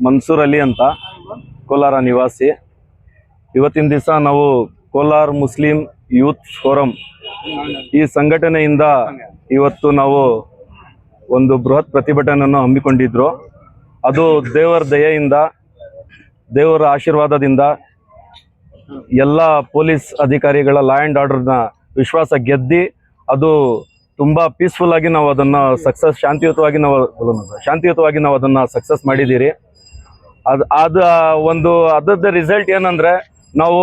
ಮನ್ಸೂರ್ ಅಲಿ ಅಂತ, ಕೋಲಾರ ನಿವಾಸಿ. ಇವತ್ತಿನ ದಿವಸ ನಾವು ಕೋಲಾರ ಮುಸ್ಲಿಂ ಯೂತ್ ಫೋರಂ ಈ ಸಂಘಟನೆಯಿಂದ ಇವತ್ತು ನಾವು ಒಂದು ಬೃಹತ್ ಪ್ರತಿಭಟನೆಯನ್ನು ಹಮ್ಮಿಕೊಂಡಿದ್ರು. ಅದು ದೇವರ ದಯೆಯಿಂದ, ದೇವರ ಆಶೀರ್ವಾದದಿಂದ, ಎಲ್ಲ ಪೊಲೀಸ್ ಅಧಿಕಾರಿಗಳ ಲಾ ಆ್ಯಂಡ್ ಆರ್ಡರ್ನ ವಿಶ್ವಾಸ ಗೆದ್ದಿ ಅದು ತುಂಬ ಪೀಸ್ಫುಲ್ ಆಗಿ ನಾವು ಅದನ್ನು ಶಾಂತಿಯುತವಾಗಿ ನಾವು ಅದನ್ನು ಸಕ್ಸಸ್ ಮಾಡಿದ್ದೀರಿ. ಅದರದ್ದು ರಿಸಲ್ಟ್ ಏನಂದರೆ, ನಾವು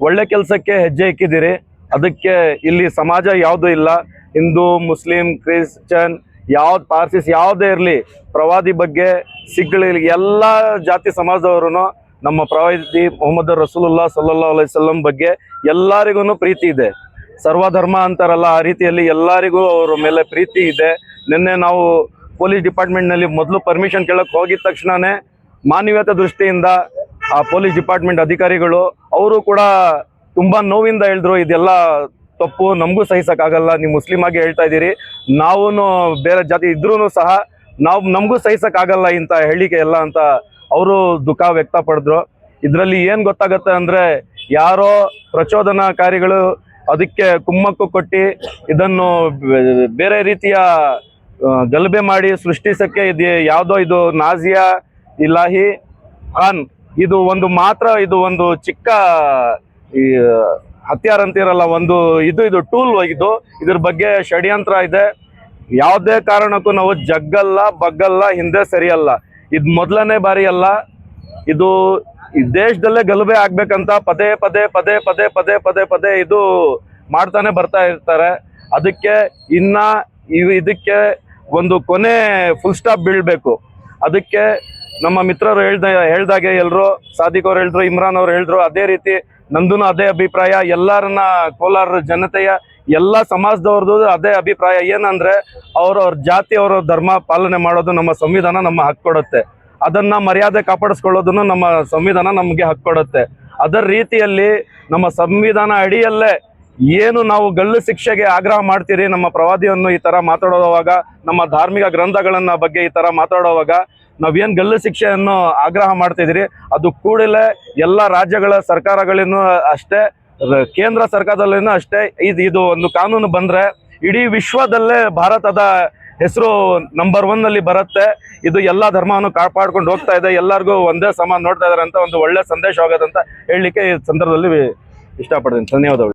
ಒಳ್ಳೆ ಕೆಲಸಕ್ಕೆ ಹೆಜ್ಜೆ ಇಕ್ಕಿದ್ದೀರಿ. ಅದಕ್ಕೆ ಇಲ್ಲಿ ಸಮಾಜ ಯಾವುದೂ ಇಲ್ಲ, ಹಿಂದೂ, ಮುಸ್ಲಿಂ, ಕ್ರಿಶ್ಚಿಯನ್, ಯಾವ್ದು ಪಾರ್ಸಿಸ್ ಯಾವುದೇ ಇರಲಿ, ಪ್ರವಾದಿ ಬಗ್ಗೆ ಸಿಖ್ಗಳಿಗೆ ಎಲ್ಲ ಜಾತಿ ಸಮಾಜದವರು ನಮ್ಮ ಪ್ರವಾದಿ ಮೊಹಮ್ಮದ್ ರಸೂಲುಲ್ಲಾಹ್ ಸಲ್ಲಲ್ಲಾಹು ಅಲೈಹಿ ವಸಲ್ಲಂ ಬಗ್ಗೆ ಎಲ್ಲರಿಗೂ ಪ್ರೀತಿ ಇದೆ. ಸರ್ವಧರ್ಮ ಅಂತಾರಲ್ಲ, ಆ ರೀತಿಯಲ್ಲಿ ಎಲ್ಲರಿಗೂ ಅವರ ಮೇಲೆ ಪ್ರೀತಿ ಇದೆ. ನಿನ್ನೆ ನಾವು ಪೊಲೀಸ್ ಡಿಪಾರ್ಟ್ಮೆಂಟ್ನಲ್ಲಿ ಮೊದಲು ಪರ್ಮಿಷನ್ ಕೇಳಕ್ಕೆ ಹೋಗಿದ ತಕ್ಷಣವೇ ಮಾನವೀಯತೆ ದೃಷ್ಟಿಯಿಂದ ಆ ಪೊಲೀಸ್ ಡಿಪಾರ್ಟ್ಮೆಂಟ್ ಅಧಿಕಾರಿಗಳು ಅವರು ಕೂಡ ತುಂಬ ನೋವಿಂದ ಹೇಳಿದ್ರು, ಇದೆಲ್ಲ ತಪ್ಪು, ನಮಗೂ ಸಹಿಸೋಕ್ಕಾಗಲ್ಲ, ನೀವು ಮುಸ್ಲಿಮ್ ಆಗಿ ಹೇಳ್ತಾ ಇದ್ದೀರಿ, ನಾವು ಬೇರೆ ಜಾತಿ ಇದ್ರೂ ಸಹ ನಮಗೂ ಸಹಿಸೋಕ್ಕಾಗಲ್ಲ ಇಂಥ ಹೇಳಿಕೆ ಎಲ್ಲ ಅಂತ ಅವರು ದುಃಖ ವ್ಯಕ್ತಪಡಿದ್ರು. ಇದರಲ್ಲಿ ಏನು ಗೊತ್ತಾಗುತ್ತೆ ಅಂದರೆ, ಯಾರೋ ಪ್ರಚೋದನಾಕಾರಿಗಳು ಅದಕ್ಕೆ ಕುಮ್ಮಕ್ಕು ಕೊಟ್ಟು ಇದನ್ನು ಬೇರೆ ರೀತಿಯ ಗಲಭೆ ಮಾಡಿ ಸೃಷ್ಟಿಸೋಕ್ಕೆ ಇದು ನಾಜಿಯಾ ಇಲಾಹಿ ಖಾನ್ ಇದು ಒಂದು ಚಿಕ್ಕ ಈ ಹತ್ಯಾರ ಅಂತಿರಲ್ಲ, ಇದು ಟೂಲ್. ಇದ್ರ ಬಗ್ಗೆ ಷಡ್ಯಂತ್ರ ಇದೆ. ಯಾವುದೇ ಕಾರಣಕ್ಕೂ ನಾವು ಜಗ್ಗಲ್ಲ, ಬಗ್ಗಲ್ಲ, ಹಿಂದೆ ಸರಿಯಲ್ಲ. ಇದು ಮೊದಲನೇ ಬಾರಿ ಅಲ್ಲ, ಇದು ಈ ದೇಶದಲ್ಲೇ ಗಲಭೆ ಆಗ್ಬೇಕಂತ ಪದೇ ಪದೇ ಇದು ಮಾಡ್ತಾನೆ ಬರ್ತಾ ಇರ್ತಾರೆ. ಅದಕ್ಕೆ ಇದಕ್ಕೆ ಒಂದು ಕೊನೆ ಫುಲ್ ಸ್ಟಾಪ್ ಬೀಳ್ಬೇಕು. ಅದಕ್ಕೆ ನಮ್ಮ ಮಿತ್ರರು ಹೇಳ್ದಾಗೆ ಎಲ್ಲರೂ, ಸಾದಿಕ್ ಅವ್ರು ಹೇಳಿದ್ರು, ಇಮ್ರಾನ್ ಅವ್ರು ಹೇಳಿದ್ರು, ಅದೇ ರೀತಿ ನಂದೂ ಅದೇ ಅಭಿಪ್ರಾಯ. ಎಲ್ಲರನ್ನ ಕೋಲಾರ ಜನತೆಯ ಎಲ್ಲ ಸಮಾಜದವ್ರದ್ದು ಅದೇ ಅಭಿಪ್ರಾಯ. ಏನಂದ್ರೆ, ಅವ್ರವ್ರ ಜಾತಿ, ಅವ್ರ ಧರ್ಮ ಪಾಲನೆ ಮಾಡೋದು ನಮ್ಮ ಸಂವಿಧಾನ ನಮ್ಮ ಹಕ್ಕು ಕೊಡುತ್ತೆ. ಅದನ್ನ ಮರ್ಯಾದೆ ಕಾಪಾಡಿಸ್ಕೊಳ್ಳೋದನ್ನು ನಮ್ಮ ಸಂವಿಧಾನ ನಮಗೆ ಹಕ್ಕು ಕೊಡುತ್ತೆ. ಅದರ ರೀತಿಯಲ್ಲಿ ನಮ್ಮ ಸಂವಿಧಾನ ಅಡಿಯಲ್ಲೇ ಏನು ನಾವು ಗಲ್ಲು ಶಿಕ್ಷೆಗೆ ಆಗ್ರಹ ಮಾಡ್ತೀರಿ, ನಮ್ಮ ಪ್ರವಾದಿಯನ್ನು ಈ ತರ ಮಾತಾಡೋವಾಗ, ನಮ್ಮ ಧಾರ್ಮಿಕ ಗ್ರಂಥಗಳನ್ನ ಬಗ್ಗೆ ಈ ತರ ಮಾತಾಡೋವಾಗ ನಾವೇನು ಗಲ್ಲು ಶಿಕ್ಷೆಯನ್ನು ಆಗ್ರಹ ಮಾಡ್ತಿದ್ದೀರಿ, ಅದು ಕೂಡಲೇ ಎಲ್ಲ ರಾಜ್ಯಗಳ ಸರ್ಕಾರಗಳೇನು ಅಷ್ಟೇ, ಕೇಂದ್ರ ಸರ್ಕಾರದಲ್ಲೇನೂ ಅಷ್ಟೇ, ಇದು ಒಂದು ಕಾನೂನು ಬಂದ್ರೆ ಇಡೀ ವಿಶ್ವದಲ್ಲೇ ಭಾರತದ ಹೆಸರು ನಂಬರ್ 1 ನಲ್ಲಿ ಬರುತ್ತೆ. ಇದು ಎಲ್ಲ ಧರ್ಮವನ್ನು ಕಾಪಾಡ್ಕೊಂಡು ಹೋಗ್ತಾ ಇದೆ, ಎಲ್ಲರಿಗೂ ಒಂದೇ ಸಮಾನ ನೋಡ್ತಾ ಇದಾರೆ ಅಂತ ಒಂದು ಒಳ್ಳೆ ಸಂದೇಶ ಆಗೋದಂತ ಹೇಳಲಿಕ್ಕೆ ಈ ಸಂದರ್ಭದಲ್ಲಿ ಇಷ್ಟಪಡ್ತೀನಿ. ಧನ್ಯವಾದಗಳು.